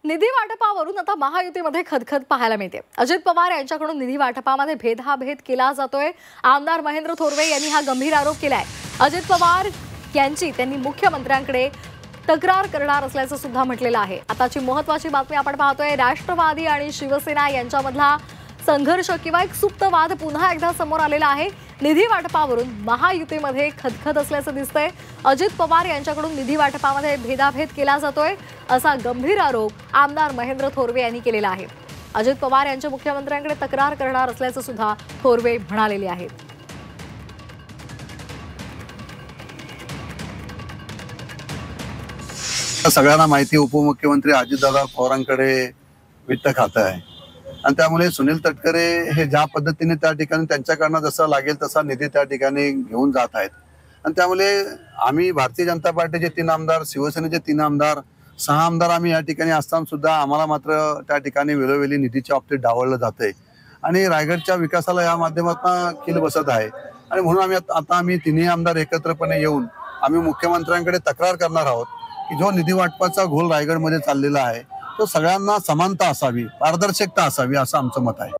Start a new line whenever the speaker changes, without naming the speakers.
निधी वाटपावरून आता महायुतीमध्ये खदखद पाहायला मिळते। अजित पवार यांच्याकडून निधी वाटपामध्ये भेद केला जातोय। आमदार महेंद्र थोरवे यांनी हा गंभीर आरोप केलाय। अजित पवार यांची त्यांनी मुख्यमंत्र्यांकडे तक्रार करणार असल्याचं सुद्धा म्हटलेलं आहे। आताची महत्त्वाची बातमी आपण पाहतोय, राष्ट्रवादी आणि शिवसेना यांच्यामधला संघर्ष किंवा एक सुप्त वाद पुन्हा एकदा समोर आलेला आहे। निधी वाटपावरून महायुतीमध्ये खदखद असल्याचं दिसतंय। अजित पवार यांच्याकडून निधी वाटपामध्ये भेदाभेद केला जातोय असा गंभीर आरोप आमदार महेंद्र थोरवे यांनी केलेला आहे। अजित पवार यांच्या मुख्यमंत्र्यांकडे तक्रार करणार असल्याचं सुद्धा थोरवे म्हणालेले आहेत।
सगळ्यांना माहिती, उपमुख्यमंत्री अजितदादा पवारांकडे वित्त खातं आहे आणि त्यामुळे सुनील तटकरे हे ज्या पद्धतीने त्या ठिकाणी त्यांच्याकडनं जसं लागेल तसा निधी त्या ठिकाणी घेऊन जात आहेत आणि त्यामुळे आम्ही भारतीय जनता पार्टीचे 3 आमदार, शिवसेनेचे 3 आमदार, 6 आमदार आम्ही या ठिकाणी असताना सुद्धा आम्हाला मात्र त्या ठिकाणी वेळोवेळी निधीच्या बाबतीत डावललं जाते आणि रायगडच्या विकासाला या माध्यमातून खील बसत आहे आणि म्हणून आम्ही तिन्ही आमदार एकत्रपणे येऊन आम्ही मुख्यमंत्र्यांकडे तक्रार करणार आहोत की जो निधी वाटपाचा घोल रायगडमध्ये चाललेला आहे तो सगळ्यांना समानता असावी, पारदर्शकता असावी असं आमचं मत आहे।